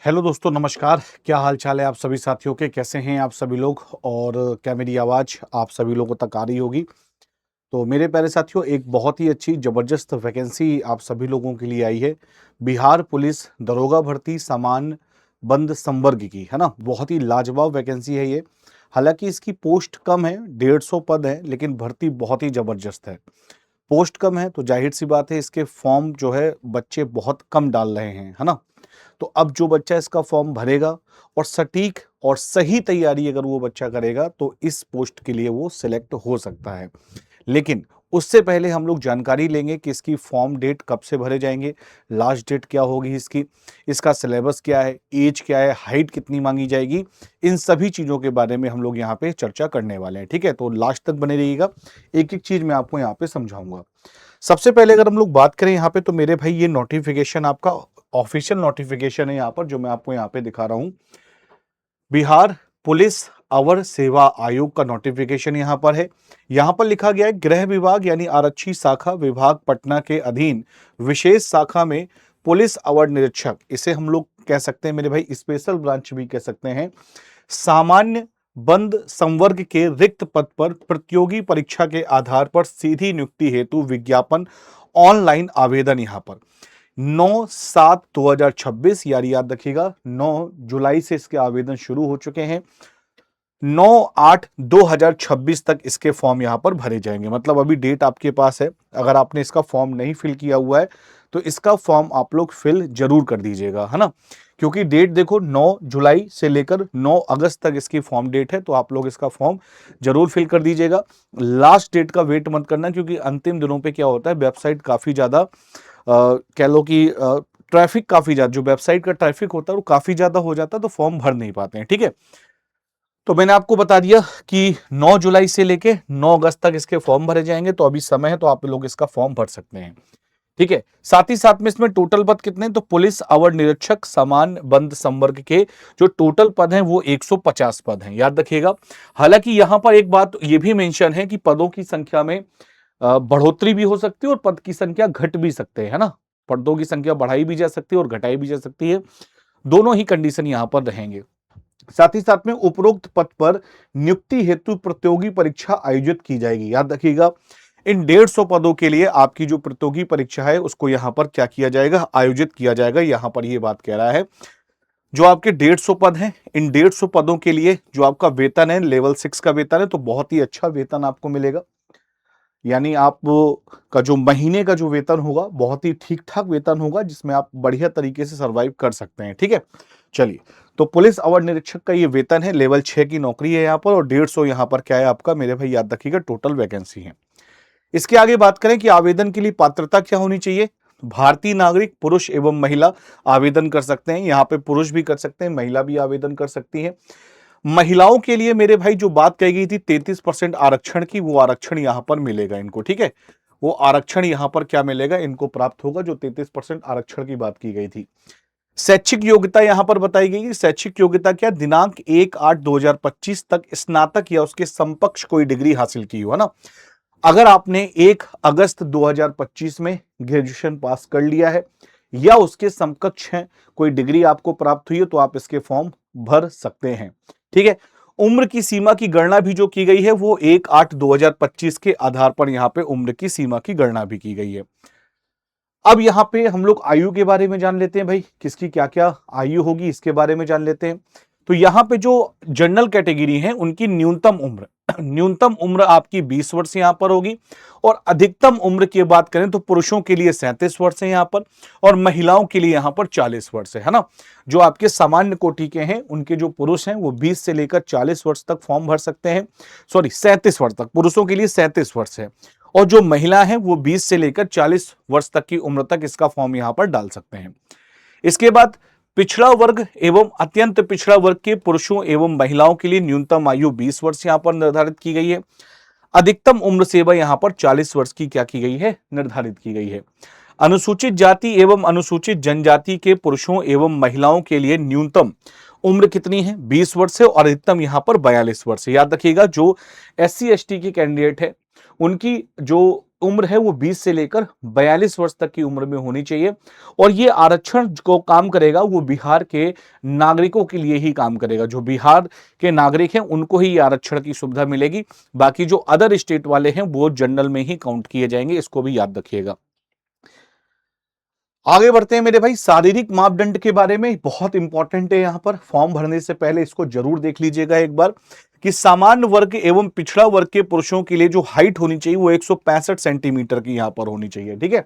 Hello दोस्तों, नमस्कार। क्या हाल चाल है आप सभी साथियों के? कैसे हैं आप सभी लोग? और क्या मेरी आवाज़ आप सभी लोगों तक आ रही होगी? तो मेरे प्यारे साथियों, एक बहुत ही अच्छी ज़बरदस्त वैकेंसी आप सभी लोगों के लिए आई है। बिहार पुलिस दरोगा भर्ती सामान्य बंद संवर्ग की, है ना? बहुत ही लाजवाब वैकेंसी है ये। हालाँकि इसकी पोस्ट कम है, 150 पद हैं, लेकिन भर्ती बहुत ही ज़बरदस्त है। पोस्ट कम है तो ज़ाहिर-सी बात है, इसके फॉर्म जो है बच्चे बहुत कम डाल रहे हैं, है ना? तो अब जो बच्चा इसका फॉर्म भरेगा और सटीक और सही तैयारी अगर वो बच्चा करेगा तो इस पोस्ट के लिए वो सिलेक्ट हो सकता है। लेकिन उससे पहले हम लोग जानकारी लेंगे कि इसकी फॉर्म डेट कब से भरे जाएंगे, लास्ट डेट क्या होगी इसकी, इसका सिलेबस क्या है, एज क्या है, हाइट कितनी मांगी जाएगी। इन सभी चीज़ों के बारे में हम लोग यहाँ पे चर्चा करने वाले हैं। ठीक है, तो लास्ट तक बने रहिएगा। एक एक चीज़ मैं आपको यहाँ पे समझाऊंगा। सबसे पहले अगर हम लोग बात करें यहाँ पे, तो मेरे भाई ये नोटिफिकेशन आपका ऑफिशियल नोटिफिकेशन है यहाँ पर, जो मैं आपको यहाँ पे दिखा रहा हूँ। बिहार पुलिस अवर सेवा आयोग का नोटिफिकेशन यहाँ पर है। यहाँ पर लिखा गया है गृह विभाग यानी आरक्षी शाखा विभाग पटना के अधीन विशेष शाखा में पुलिस अवर निरीक्षक, इसे हम लोग कह सकते हैं मेरे भाई स्पेशल ब्रांच भी कह सकते हैं, सामान्य बंद संवर्ग के रिक्त पद पर प्रतियोगी परीक्षा के आधार पर सीधी नियुक्ति हेतु विज्ञापन ऑनलाइन आवेदन यहाँ पर 9/7/2026, याद रखिएगा 9 जुलाई से इसके आवेदन शुरू हो चुके हैं। 9/8/2026 तक इसके फॉर्म यहां पर भरे जाएंगे। मतलब अभी डेट आपके पास है। अगर आपने इसका फॉर्म नहीं फिल किया हुआ है तो इसका फॉर्म आप लोग फिल जरूर कर दीजिएगा, है ना? क्योंकि डेट देखो 9 जुलाई से लेकर 9 अगस्त तक इसकी फॉर्म डेट है, तो आप लोग इसका फॉर्म जरूर फिल कर दीजिएगा। लास्ट डेट का वेट मत करना, क्योंकि अंतिम दिनों पे क्या होता है, वेबसाइट काफी ज्यादा कह लो कि ट्रैफिक काफी ज्यादा, जो वेबसाइट का ट्रैफिक होता है वो काफी ज्यादा हो जाता है, तो फॉर्म भर नहीं पाते हैं। ठीक है, तो मैंने आपको बता दिया कि 9 जुलाई से लेके 9 अगस्त तक इसके फॉर्म भरे जाएंगे, तो अभी समय है, तो आप लोग इसका फॉर्म भर सकते हैं। ठीक है, साथ ही साथ में इसमें टोटल पद कितने हैं, तो पुलिस अवर निरीक्षक समान बंद संवर्ग के जो टोटल पद हैं वो 150 पद हैं, याद रखिएगा। हालांकि यहां पर एक बात ये भी मेंशन है कि पदों की संख्या में बढ़ोतरी भी हो सकती है और पद की संख्या घट भी सकते हैं, है ना? पदों की संख्या बढ़ाई भी जा सकती है और घटाई भी जा सकती है। दोनों ही कंडीशन यहां पर रहेंगे। साथ ही साथ में उपरोक्त पद पर नियुक्ति हेतु प्रतियोगी परीक्षा आयोजित की जाएगी, याद रखिएगा। इन 150 पदों के लिए आपकी जो प्रतियोगी परीक्षा है उसको यहां पर क्या किया जाएगा, आयोजित किया जाएगा। यहां पर ये बात कह रहा है, जो आपके 150 पद हैं, इन 150 पदों के लिए जो आपका वेतन है, लेवल 6 का वेतन है, तो बहुत ही अच्छा वेतन आपको मिलेगा। यानी आप का जो महीने का जो वेतन होगा बहुत ही ठीक ठाक वेतन होगा, जिसमें आप बढ़िया तरीके से सरवाइव कर सकते हैं। ठीक है, चलिए, तो पुलिस अवर निरीक्षक का ये वेतन है, लेवल 6 की नौकरी है यहाँ पर, और 150 यहाँ पर क्या है आपका मेरे भाई, याद रखिएगा, टोटल वैकेंसी है। इसके आगे बात करें कि आवेदन के लिए पात्रता क्या होनी चाहिए। भारतीय नागरिक पुरुष एवं महिला आवेदन कर सकते हैं। यहाँ पे पुरुष भी कर सकते हैं, महिला भी आवेदन कर सकती है। महिलाओं के लिए मेरे भाई जो बात कही गई थी 33% आरक्षण की, वो आरक्षण यहां पर मिलेगा इनको। ठीक है, वो आरक्षण यहां पर क्या मिलेगा, इनको प्राप्त होगा, जो 33% आरक्षण की बात की गई थी। शैक्षिक योग्यता यहां पर बताई गई है। शैक्षिक योग्यता क्या, दिनांक 1/8/2025 तक स्नातक या उसके समकक्ष कोई डिग्री हासिल की हो, है ना? अगर आपने 1 अगस्त 2025 में ग्रेजुएशन पास कर लिया है या उसके समकक्ष है, कोई डिग्री आपको प्राप्त हुई है, तो आप इसके फॉर्म भर सकते हैं। ठीक है, उम्र की सीमा की गणना भी जो की गई है वो 1/8/2025 के आधार पर यहां पे उम्र की सीमा की गणना भी की गई है। अब यहां पे हम लोग आयु के बारे में जान लेते हैं भाई, किसकी क्या क्या आयु होगी इसके बारे में जान लेते हैं। तो यहां पे जो जनरल कैटेगरी है उनकी न्यूनतम उम्र न्यूनतम उम्र आपकी 20 वर्ष यहां पर होगी, और अधिकतम उम्र की बात करें तो पुरुषों के लिए 37 वर्ष है यहां पर, और महिलाओं के लिए यहां पर 40 वर्ष है ना? जो आपके सामान्य कोटि के हैं उनके जो पुरुष हैं वो 20 से लेकर 40 वर्ष तक फॉर्म भर सकते हैं। सॉरी, 37 वर्ष तक, पुरुषों के लिए 37 वर्ष है, और जो महिला है वो 20 से लेकर 40 वर्ष तक की उम्र तक इसका फॉर्म यहां पर डाल सकते हैं। इसके बाद पिछड़ा वर्ग एवं अत्यंत पिछड़ा वर्ग के पुरुषों एवं महिलाओं के लिए न्यूनतम आयु 20 वर्ष यहां पर निर्धारित की गई है। अधिकतम उम्र सेवा यहां पर 40 वर्ष की क्या की गई है, निर्धारित की गई है। अनुसूचित जाति एवं अनुसूचित जनजाति के पुरुषों एवं महिलाओं के लिए न्यूनतम उम्र कितनी है, 20 वर्ष है, और अधिकतम यहां पर 42 वर्ष है। याद रखिएगा, जो SC ST के कैंडिडेट है उनकी जो उम्र है वो 20 से लेकर 42 वर्ष तक की उम्र में होनी चाहिए। और ये आरक्षण जो काम करेगा वो बिहार के नागरिकों के लिए ही काम करेगा। जो बिहार के नागरिक हैं उनको ही ये आरक्षण की सुविधा मिलेगी। बाकी जो अदर स्टेट वाले हैं वो जनरल में ही काउंट किए जाएंगे, इसको भी याद रखिएगा। आगे बढ़ते हैं मेरे भाई, शारीरिक मापदंड के बारे में बहुत इंपॉर्टेंट है। यहां पर फॉर्म भरने से पहले इसको जरूर देख लीजिएगा एक बार कि सामान्य वर्ग एवं पिछड़ा वर्ग के पुरुषों के लिए जो हाइट होनी चाहिए वो 165 सेंटीमीटर की यहां पर होनी चाहिए। ठीक है,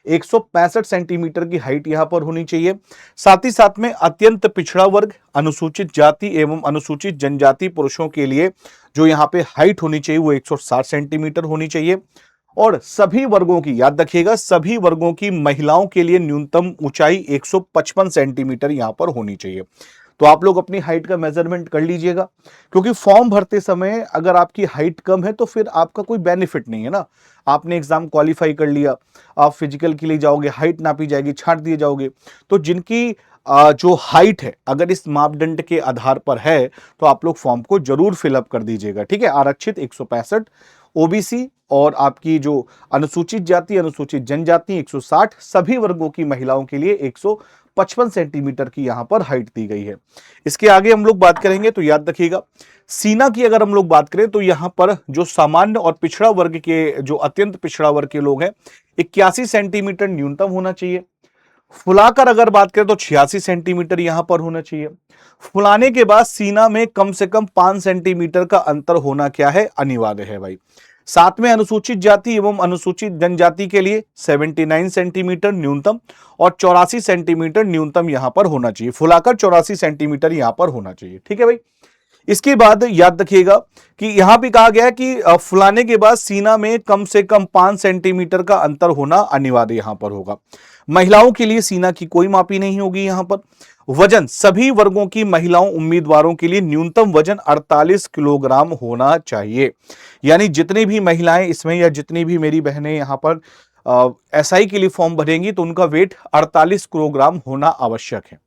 165 सेंटीमीटर की हाइट यहां पर होनी चाहिए। साथ ही साथ में अत्यंत पिछड़ा वर्ग, अनुसूचित जाति एवं अनुसूचित जनजाति पुरुषों के लिए जो यहां पे हाइट होनी चाहिए वो 160 सेंटीमीटर होनी चाहिए। और सभी वर्गों की याद रखिएगा, सभी वर्गों की महिलाओं के लिए न्यूनतम ऊंचाई 155 सेंटीमीटर यहां पर होनी चाहिए। तो आप लोग अपनी हाइट का मेजरमेंट कर लीजिएगा, क्योंकि फॉर्म भरते समय अगर आपकी हाइट कम है तो फिर आपका कोई बेनिफिट नहीं है ना। आपने एग्जाम क्वालिफाई कर लिया, आप फिजिकल के लिए जाओगे, हाइट नापी जाएगी, छांट दिए जाओगे। तो जिनकी जो हाइट है अगर इस मापदंड के आधार पर है तो आप लोग फॉर्म को जरूर फिलअप कर दीजिएगा। ठीक है, आरक्षित 165, ओबीसी और आपकी जो अनुसूचित जाति अनुसूचित जनजाति 160, सभी वर्गों की महिलाओं के लिए 155 सेंटीमीटर की यहां पर हाइट दी गई है। इसके आगे हम लोग बात करेंगे तो याद रखिएगा, सीना की अगर हम लोग बात करें तो यहां पर जो सामान्य और पिछड़ा वर्ग के, जो अत्यंत पिछड़ा वर्ग के लोग हैं, 81 सेंटीमीटर न्यूनतम होना चाहिए। फुलाकर अगर बात करें तो 86 सेंटीमीटर यहां पर होना चाहिए। फुलाने के बाद सीना में कम से कम 5 सेंटीमीटर का अंतर होना क्या है, अनिवार्य है भाई। साथ में अनुसूचित जाति एवं अनुसूचित जनजाति के लिए 79 सेंटीमीटर न्यूनतम और 84 सेंटीमीटर न्यूनतम यहां पर होना चाहिए। फुलाकर 84 सेंटीमीटर यहां पर होना चाहिए। ठीक है भाई, इसके बाद याद रखिएगा कि यहां भी कहा गया है कि फुलाने के बाद सीना में कम से कम 5 सेंटीमीटर का अंतर होना अनिवार्य यहां पर होगा। महिलाओं के लिए सीना की कोई मापी नहीं होगी यहां पर। वजन सभी वर्गों की महिलाओं उम्मीदवारों के लिए न्यूनतम वजन 48 किलोग्राम होना चाहिए। यानी जितनी भी महिलाएं इसमें या जितनी भी मेरी बहनें यहां पर एसआई के लिए फॉर्म भरेंगी तो उनका वेट 48 किलोग्राम होना आवश्यक है।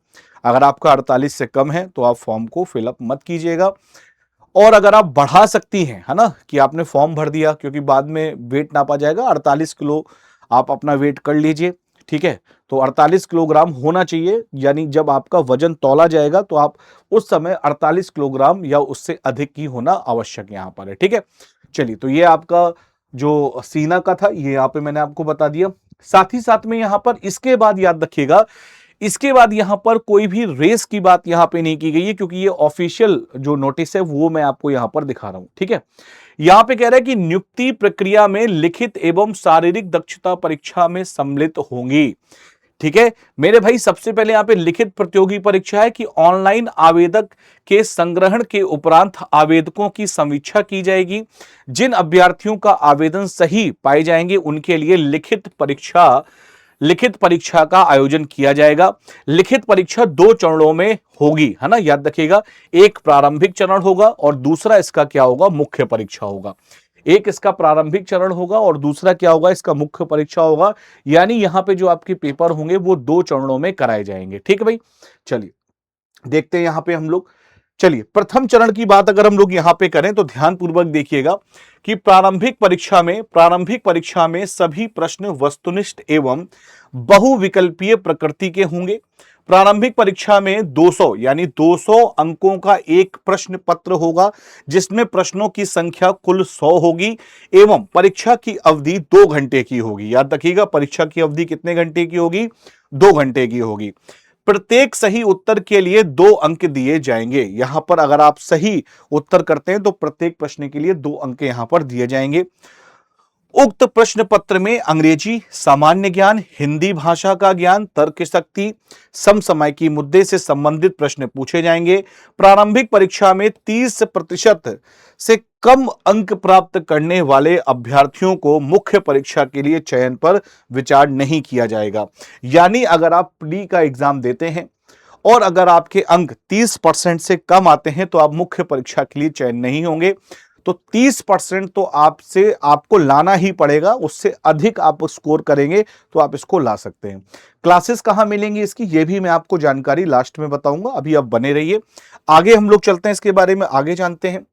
अगर आपका 48 से कम है तो आप फॉर्म को फिलअप मत कीजिएगा। और अगर आप बढ़ा सकती हैं, है ना, कि आपने फॉर्म भर दिया क्योंकि बाद में वेट नापा जाएगा, 48 किलो आप अपना वेट कर लीजिए। ठीक है, तो 48 किलोग्राम होना चाहिए, यानी जब आपका वजन तौला जाएगा तो आप उस समय 48 किलोग्राम या उससे अधिक की होना आवश्यक यहां पर है। ठीक है, चलिए, तो ये आपका जो सीना का था ये यहाँ पे मैंने आपको बता दिया। साथ ही साथ में यहां पर इसके बाद याद रखिएगा, इसके बाद यहां पर कोई भी रेस की बात यहां पे नहीं की गई है, क्योंकि ये ऑफिशियल जो नोटिस है वो मैं आपको यहां पर दिखा रहा हूं। ठीक है, यहां पे कह रहा है कि नियुक्ति प्रक्रिया में लिखित एवं शारीरिक दक्षता परीक्षा में सम्मिलित होंगी। ठीक है मेरे भाई, सबसे पहले यहां पे लिखित प्रतियोगी परीक्षा है कि ऑनलाइन आवेदक के संग्रहण के उपरांत आवेदकों की समीक्षा की जाएगी। जिन अभ्यर्थियों का आवेदन सही पाए जाएंगे उनके लिए लिखित परीक्षा का आयोजन किया जाएगा। लिखित परीक्षा 2 चरणों में होगी, है ना, याद रखिएगा। एक प्रारंभिक चरण होगा और दूसरा इसका क्या होगा, मुख्य परीक्षा होगा। एक इसका प्रारंभिक चरण होगा और दूसरा क्या होगा, इसका मुख्य परीक्षा होगा। यानी यहां पे जो आपके पेपर होंगे वो 2 चरणों में कराए जाएंगे। ठीक है भाई, चलिए देखते हैं यहां पे हम लोग। चलिए, प्रथम चरण की बात अगर हम लोग यहां पे करें तो ध्यानपूर्वक देखिएगा कि प्रारंभिक परीक्षा में सभी प्रश्न वस्तुनिष्ठ एवं बहुविकल्पीय प्रकृति के होंगे। प्रारंभिक परीक्षा में 200 यानी 200 अंकों का एक प्रश्न पत्र होगा, जिसमें प्रश्नों की संख्या कुल 100 होगी एवं परीक्षा की अवधि 2 घंटे की होगी। याद रखिएगा, परीक्षा की अवधि कितने घंटे की होगी, 2 घंटे की होगी। प्रत्येक सही उत्तर के लिए 2 अंक दिए जाएंगे। यहां पर अगर आप सही उत्तर करते हैं तो प्रत्येक प्रश्न के लिए 2 अंक यहां पर दिए जाएंगे। उक्त प्रश्न पत्र में अंग्रेजी, सामान्य ज्ञान, हिंदी भाषा का ज्ञान, तर्क शक्ति, समसामयिकी मुद्दे से संबंधित प्रश्न पूछे जाएंगे। प्रारंभिक परीक्षा में 30% से कम अंक प्राप्त करने वाले अभ्यर्थियों को मुख्य परीक्षा के लिए चयन पर विचार नहीं किया जाएगा। यानी अगर आप प्री का एग्जाम देते हैं और अगर आपके अंक 30% से कम आते हैं तो आप मुख्य परीक्षा के लिए चयन नहीं होंगे। तो 30% तो आपको लाना ही पड़ेगा, उससे अधिक आप स्कोर करेंगे तो आप इसको ला सकते हैं। क्लासेस कहां मिलेंगी इसकी, ये भी मैं आपको जानकारी लास्ट में बताऊंगा, अभी आप बने रहिए। आगे हम लोग चलते हैं, इसके बारे में आगे जानते हैं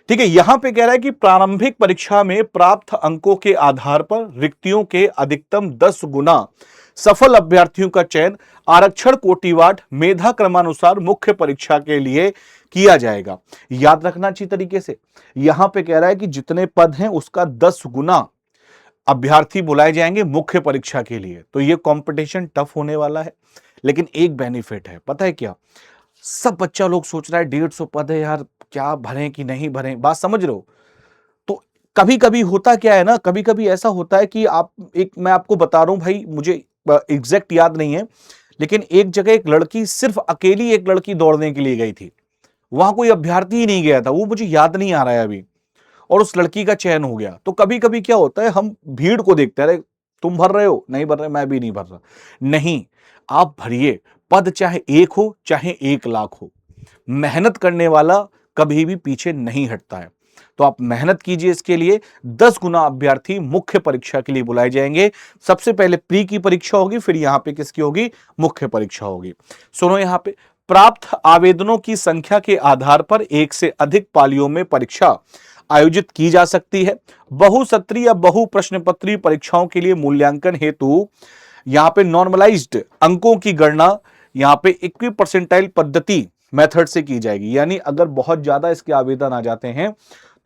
ठीक है, यहां पे कह रहा है कि प्रारंभिक परीक्षा में प्राप्त अंकों के आधार पर रिक्तियों के अधिकतम 10 गुना सफल अभ्यर्थियों का चयन आरक्षण कोटिवार मेधा क्रमानुसार मुख्य परीक्षा के लिए किया जाएगा। याद रखना अच्छी तरीके से, यहां पे कह रहा है कि जितने पद हैं उसका 10 गुना अभ्यर्थी बुलाए जाएंगे मुख्य परीक्षा के लिए। तो ये कंपटीशन टफ होने वाला है, लेकिन एक बेनिफिट है, पता है क्या? सब बच्चा लोग सोच रहा है 150 पद है यार, क्या भरें कि नहीं भरें, बात समझ रहे हो? तो कभी कभी होता क्या है ना, कभी कभी ऐसा होता है कि मैं आपको बता रहा हूं भाई, मुझे एग्जैक्ट याद नहीं है, लेकिन एक जगह एक लड़की, सिर्फ अकेली एक लड़की दौड़ने के लिए गई थी, वहां कोई अभ्यर्थी ही नहीं गया था, वो मुझे याद नहीं आ रहा है अभी, और उस लड़की का चयन हो गया। तो कभी कभी क्या होता है, हम भीड़ को देखते हैं, अरे तुम भर रहे हो, नहीं भर रहे, मैं भी नहीं भर रहा, नहीं, आप भरिए। पद चाहे 1 हो चाहे 1 लाख हो, मेहनत करने वाला कभी भी पीछे नहीं हटता है। तो आप मेहनत कीजिए, इसके लिए 10 गुना अभ्यर्थी मुख्य परीक्षा के लिए बुलाए जाएंगे। सबसे पहले प्री की परीक्षा होगी, फिर यहां पे किसकी होगी? मुख्य परीक्षा होगी। सुनो, यहां पे प्राप्त आवेदनों की संख्या के आधार पर एक से अधिक पालियों में परीक्षा आयोजित की जा सकती है। बहुसत्रीय या बहु प्रश्न पत्री परीक्षाओं के लिए मूल्यांकन हेतु यहां पे नॉर्मलाइज्ड अंकों की गणना यहां पे इक्वी परसेंटाइल पद्धति मेथड से की जाएगी। यानी अगर बहुत ज्यादा इसके आवेदन आ जाते हैं,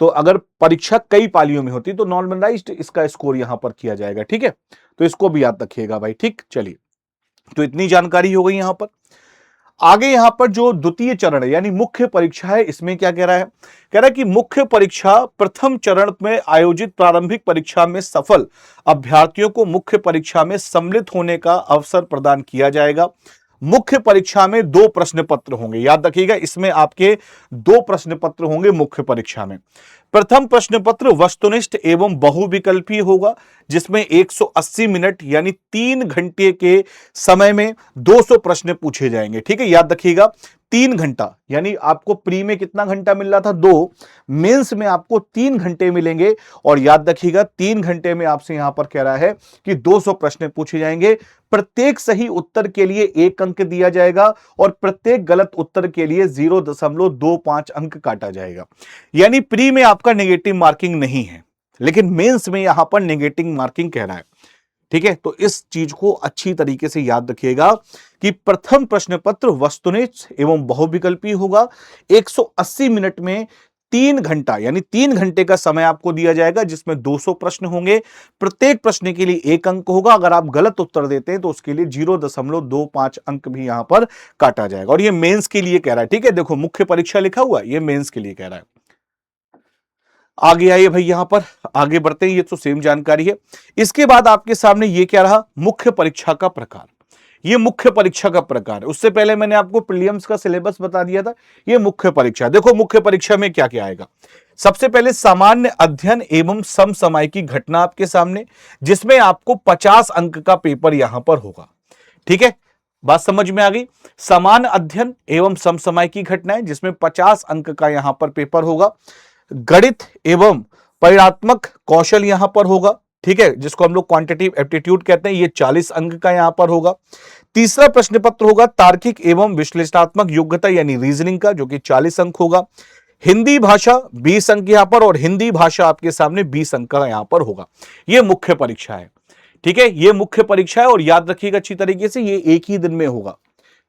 तो अगर परीक्षा कई पालियों में होती तो नॉर्मलाइज्ड इसका स्कोर यहां पर किया जाएगा। ठीक है, तो इसको भी याद रखिएगा भाई। ठीक, चलिए, तो इतनी जानकारी हो गई यहां पर। आगे यहां पर जो द्वितीय चरण है यानी मुख्य परीक्षा है, इसमें क्या कह रहा है? कह रहा है कि मुख्य परीक्षा प्रथम चरण में आयोजित प्रारंभिक परीक्षा में सफल अभ्यर्थियों को मुख्य परीक्षा में सम्मिलित होने का अवसर प्रदान किया जाएगा। मुख्य परीक्षा में 2 प्रश्न पत्र होंगे, याद रखिएगा, इसमें आपके 2 प्रश्न पत्र होंगे मुख्य परीक्षा में। प्रथम प्रश्न पत्र वस्तुनिष्ठ एवं बहुविकल्पी होगा, जिसमें 180 मिनट यानी 3 घंटे के समय में 200 प्रश्न पूछे जाएंगे। ठीक है, याद रखिएगा, 3 घंटा, यानी आपको प्री में कितना घंटा मिल रहा था? 2, मेंस में आपको 3 घंटे मिलेंगे। और याद रखिएगा, 3 घंटे में आपसे यहां पर कह रहा है कि 200 प्रश्न पूछे जाएंगे। प्रत्येक सही उत्तर के लिए 1 अंक दिया जाएगा और प्रत्येक गलत उत्तर के लिए 0.25 अंक काटा जाएगा। यानी प्री में आपका नेगेटिव मार्किंग नहीं है, लेकिन मेंस में यहां पर नेगेटिव मार्किंग कह रहा है। ठीक है, तो इस चीज को अच्छी तरीके से याद रखिएगा कि प्रथम प्रश्न पत्र वस्तुनिष्ठ एवं बहुविकल्पी होगा। 180 मिनट में 3 घंटा यानी 3 घंटे का समय आपको दिया जाएगा, जिसमें 200 प्रश्न होंगे। प्रत्येक प्रश्न के लिए 1 अंक होगा। अगर आप गलत उत्तर देते हैं तो उसके लिए 0.25 अंक भी यहां पर काटा जाएगा। और ये मेंस के लिए कह रहा है। ठीक है, देखो मुख्य परीक्षा लिखा हुआ है, ये मेंस के लिए कह रहा है। आगे आइए भाई, यहां पर आगे बढ़ते हैं, ये तो सेम जानकारी है। इसके बाद आपके सामने ये क्या रहा? मुख्य परीक्षा का प्रकार। ये मुख्य परीक्षा का प्रकार है। उससे पहले मैंने आपको प्रीलिम्स का सिलेबस बता दिया था। ये मुख्य परीक्षा, देखो मुख्य परीक्षा में क्या क्या आएगा। सबसे पहले सामान्य अध्ययन एवं समसामयिकी घटना आपके सामने, जिसमें आपको 50 अंक का पेपर यहां पर होगा। ठीक है, बात समझ में आ गई? सामान्य अध्ययन एवं समसामयिकी घटनाएं, जिसमें 50 अंक का यहां पर पेपर होगा। गणित एवं परिणात्मक कौशल यहां पर होगा। ठीक है, जिसको हम लोग क्वांटिटेटिव एप्टीट्यूड कहते हैं, ये 40 अंक का यहां पर होगा। तीसरा प्रश्न पत्र होगा तार्किक एवं विश्लेषणात्मक योग्यता यानी रीजनिंग का, जो कि 40 अंक होगा। हिंदी भाषा 20 अंक यहां पर, और हिंदी भाषा आपके सामने 20 अंक का यहां पर होगा। यह मुख्य परीक्षा है। ठीक है, यह मुख्य परीक्षा है, और याद रखिएगा अच्छी तरीके से, ये एक ही दिन में होगा।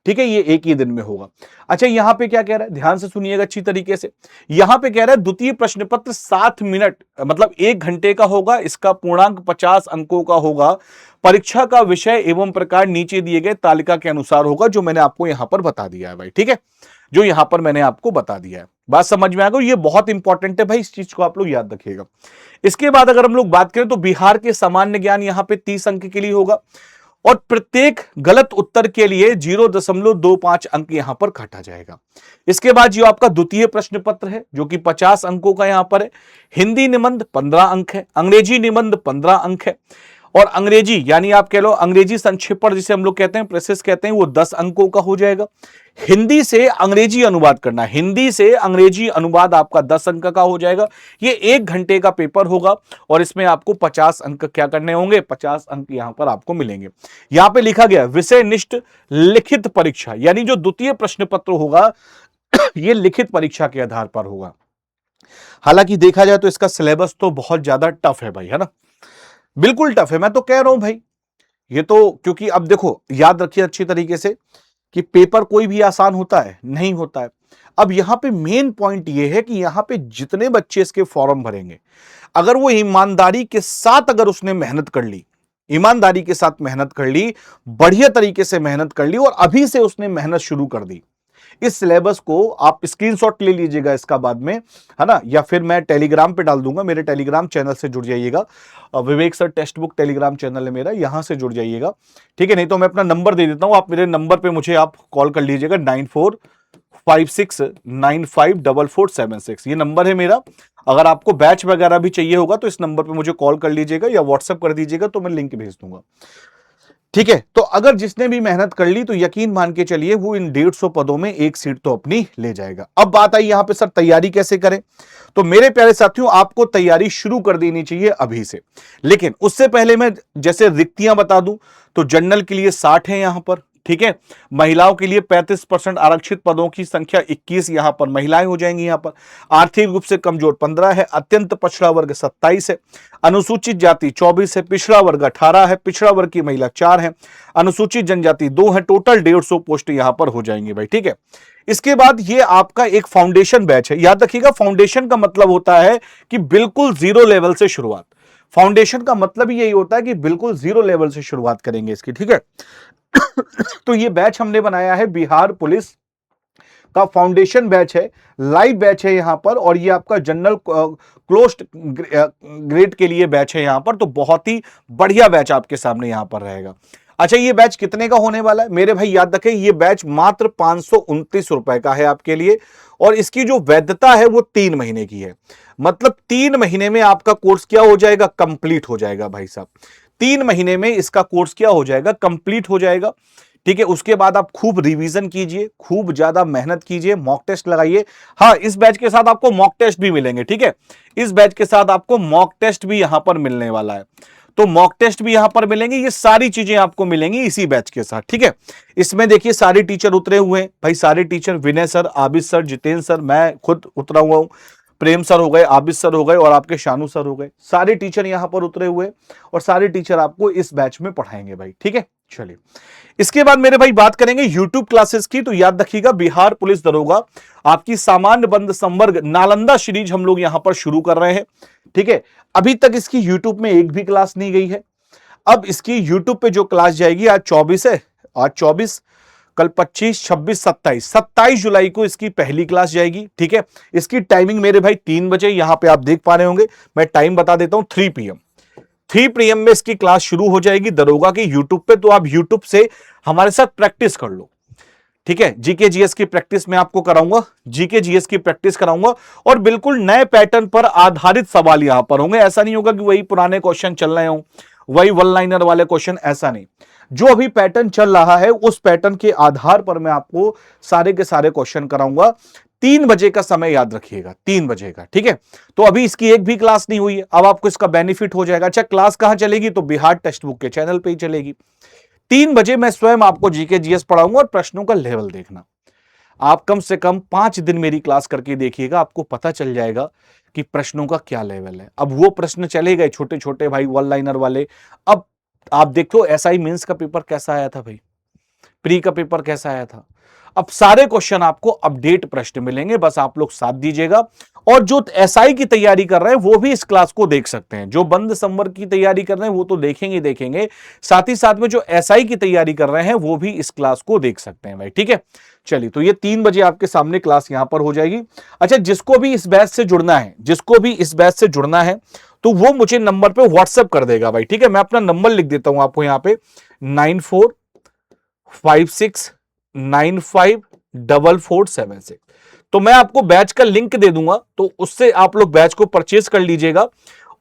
ठीक है, ये एक ही दिन में होगा। अच्छा, यहां पे क्या कह रहा है, ध्यान से सुनिएगा अच्छी तरीके से। यहां पे कह रहा है द्वितीय प्रश्न पत्र 60 मिनट मतलब 1 घंटे का होगा। इसका पूर्णांक 50 अंकों का होगा। परीक्षा का विषय एवं प्रकार नीचे दिए गए तालिका के अनुसार होगा, जो मैंने आपको यहां पर बता दिया है भाई। ठीक है, जो यहां पर मैंने आपको बता दिया है, बात समझ में आ गई? ये बहुत इंपॉर्टेंट है भाई, इस चीज को आप लोग याद रखिएगा। इसके बाद अगर हम लोग बात करें तो बिहार के सामान्य ज्ञान यहां पे 30 अंक के लिए होगा, और प्रत्येक गलत उत्तर के लिए 0.25 अंक यहां पर काटा जाएगा। इसके बाद जो आपका द्वितीय प्रश्न पत्र है, जो कि 50 अंकों का यहां पर है। हिंदी निबंध 15 अंक है, अंग्रेजी निबंध 15 अंक है, और अंग्रेजी यानी आप कह लो अंग्रेजी संक्षेपण जिसे हम लोग कहते हैं, प्रेसेस कहते हैं, वो 10 अंकों का हो जाएगा। हिंदी से अंग्रेजी अनुवाद करना, हिंदी से अंग्रेजी अनुवाद आपका 10 अंक का हो जाएगा। ये 1 घंटे का पेपर होगा, और इसमें आपको 50 अंक क्या करने होंगे? 50 अंक यहां पर आपको मिलेंगे। यहां पे लिखा गया विषय निष्ठ लिखित परीक्षा, यानी जो द्वितीय प्रश्न पत्र होगा ये लिखित परीक्षा के आधार पर होगा। हालांकि देखा जाए तो इसका सिलेबस तो बहुत ज्यादा टफ है भाई, है ना, बिल्कुल टफ है, मैं तो कह रहा हूं भाई। ये तो क्योंकि अब देखो, याद रखिए अच्छी तरीके से कि पेपर कोई भी आसान होता है, नहीं होता है। अब यहां पे मेन पॉइंट ये है कि यहां पे जितने बच्चे इसके फॉर्म भरेंगे, अगर वो ईमानदारी के साथ अगर उसने मेहनत कर ली, ईमानदारी के साथ मेहनत कर ली, बढ़िया तरीके से मेहनत कर ली और अभी से उसने मेहनत शुरू कर दी, इस सिलेबस को आप स्क्रीनशॉट ले लीजिएगा इसका बाद में, है ना, या फिर मैं टेलीग्राम पे डाल दूंगा, मेरे टेलीग्राम चैनल से जुड़ जाइएगा, Vivek sir textbook telegram channel है मेरा, यहां से जुड़ जाइएगा, ठीक है। नहीं तो मैं अपना नंबर दे देता हूं, आप मेरे नंबर पे मुझे आप कॉल कर लीजिएगा, 9456954476, ये नंबर है मेरा। अगर आपको बैच वगैरह भी चाहिए होगा तो इस नंबर पे मुझे कॉल कर लीजिएगा या व्हाट्सएप कर दीजिएगा, तो मैं लिंक भेज दूंगा, ठीक है। तो अगर जिसने भी मेहनत कर ली तो यकीन मान के चलिए वो इन 150 पदों में एक सीट तो अपनी ले जाएगा। अब बात आई यहां पे सर तैयारी कैसे करें, तो मेरे प्यारे साथियों आपको तैयारी शुरू कर देनी चाहिए अभी से। लेकिन उससे पहले मैं जैसे रिक्तियां बता दूं, तो जनरल के लिए 60 है यहां पर, ठीक है। महिलाओं के लिए 35% आरक्षित पदों की संख्या 21 यहां पर महिलाएं हो जाएंगी यहां पर। आर्थिक रूप से कमजोर 15 है, अत्यंत पछड़ा वर्ग 27 है, अनुसूचित जाति 24 है, पिछड़ा वर्ग 18 है, पिछड़ा वर्ग की महिला 4 है, अनुसूचित जनजाति 2 है, टोटल 150 पोस्ट यहां पर हो जाएंगी भाई, ठीक है। इसके बाद ये आपका एक फाउंडेशन बैच है, याद रखिएगा फाउंडेशन का मतलब होता है कि बिल्कुल जीरो लेवल से शुरुआत, फाउंडेशन का मतलब यही होता है कि बिल्कुल जीरो लेवल से शुरुआत करेंगे इसकी, ठीक है। तो ये बैच हमने बनाया है बिहार पुलिस का फाउंडेशन बैच है, लाइव बैच है यहां पर, और ये आपका जनरल क्लोज्ड ग्रेड के लिए बैच है यहां पर, तो बहुत ही बढ़िया बैच आपके सामने यहां पर रहेगा। अच्छा, ये बैच कितने का होने वाला है मेरे भाई, याद रखें ये बैच मात्र 529 रुपए का है आपके लिए, और इसकी जो वैधता है वो 3 महीने की है, मतलब 3 महीने में आपका कोर्स क्या हो जाएगा, कंप्लीट हो जाएगा भाई साहब। 3 महीने में इसका कोर्स क्या हो जाएगा, कंप्लीट हो जाएगा, ठीक है। उसके बाद आप खूब रिवीजन कीजिए, खूब ज्यादा मेहनत कीजिए, मॉक टेस्ट लगाइए। हाँ, इस बैच के साथ आपको मॉक टेस्ट भी मिलेंगे, ठीक है, इस बैच के साथ आपको मॉक टेस्ट भी यहां पर मिलने वाला है, तो मॉक टेस्ट भी यहां पर मिलेंगे, ये सारी चीजें आपको मिलेंगी इसी बैच के साथ, ठीक है। इसमें देखिए सारे टीचर उतरे हुए हैं भाई, सारे teacher, Vinay sir, Abid sir, Jitendra sir, मैं खुद उतरा हुआ हूं, प्रेम सर हो गए, आबिद सर हो गए और आपके शानू सर हो गए, सारे टीचर यहां पर उतरे हुए और सारे टीचर आपको इस बैच में पढ़ाएंगे भाई, ठीक है। चलिए, इसके बाद मेरे भाई बात करेंगे यूट्यूब क्लासेस की, तो याद रखिएगा बिहार पुलिस दरोगा आपकी सामान्य बंद संवर्ग नालंदा सीरीज हम लोग यहां पर शुरू कर रहे हैं, ठीक है। अभी तक इसकी यूट्यूब में एक भी क्लास नहीं गई है, अब इसकी यूट्यूब पे जो क्लास जाएगी, आज 24 है, आज 24, कल 25, 26, 27 जुलाई को इसकी पहली क्लास जाएगी, ठीक है। इसकी टाइमिंग मेरे भाई 3 बजे, यहां पे आप देख पा रहे होंगे, मैं टाइम बता देता हूं, 3 PM, 3 PM में इसकी क्लास शुरू हो जाएगी दरोगा की यूट्यूब पे। तो आप यूट्यूब से हमारे साथ प्रैक्टिस कर लो, ठीक है। जीके जीएस की प्रैक्टिस मैं आपको कराऊंगा, जीके जीएस की प्रैक्टिस कराऊंगा, और बिल्कुल नए पैटर्न पर आधारित सवाल यहां पर होंगे। ऐसा नहीं होगा कि वही पुराने क्वेश्चन चल रहे हो, वही वन लाइनर वाले क्वेश्चन, ऐसा नहीं। जो अभी पैटर्न चल रहा है उस पैटर्न के आधार पर मैं आपको सारे के सारे क्वेश्चन कराऊंगा। 3 बजे का समय याद रखिएगा, 3 बजे का, ठीक है। तो अभी इसकी एक भी क्लास नहीं हुई है, अब आपको इसका बेनिफिट हो जाएगा। अच्छा, क्लास कहां चलेगी, तो बिहार टेक्स्ट बुक के चैनल पे ही चलेगी। 3 बजे मैं स्वयं आपको जीके जीएस पढ़ाऊंगा, और प्रश्नों का लेवल देखना, आप कम से कम 5 दिन मेरी क्लास करके देखिएगा, आपको पता चल जाएगा कि प्रश्नों का क्या लेवल है। अब वो प्रश्न चले गए छोटे छोटे भाई वन लाइनर वाले, अब आप देखो एसआई मेंस का पेपर कैसा आया था भाई, प्री का पेपर कैसा आया था, अब सारे क्वेश्चन आपको अपडेट प्रश्न मिलेंगे, बस आप लोग साथ दीजिएगा। और जो एसआई की तैयारी कर रहे हैं वो भी इस क्लास को देख सकते हैं, जो बंद संवर्ग की तैयारी कर रहे हैं वो तो देखेंगे, साथ ही साथ में जो एसआई की तैयारी कर रहे हैं वो भी इस क्लास को देख सकते हैं भाई, ठीक है। चलिए, तो ये 3 बजे आपके सामने क्लास यहां पर हो जाएगी। अच्छा, जिसको भी इस बैच से जुड़ना है, जिसको भी इस बैच से जुड़ना है, तो वो मुझे नंबर पे व्हाट्सएप कर देगा भाई, ठीक है। मैं अपना नंबर लिख देता हूं आपको यहां पे, 9456954476। तो मैं आपको बैच का लिंक दे दूंगा, तो उससे आप लोग बैच को परचेज कर लीजिएगा,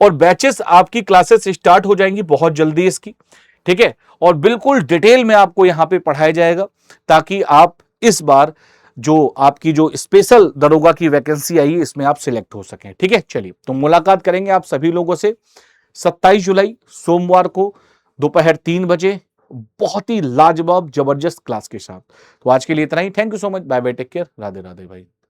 और बैचेस आपकी क्लासेस स्टार्ट हो जाएंगी बहुत जल्दी इसकी, ठीक है। और बिल्कुल डिटेल में आपको यहां पे पढ़ाया जाएगा, ताकि आप इस बार जो आपकी जो स्पेशल दरोगा की वैकेंसी आई इसमें आप सिलेक्ट हो सकें, ठीक है। चलिए, तो मुलाकात करेंगे आप सभी लोगों से 27 जुलाई सोमवार को दोपहर 3 बजे, बहुत ही लाजवाब जबरदस्त क्लास के साथ। तो आज के लिए इतना ही, thank you so much, bye bye, take care, Radhe Radhe भाई।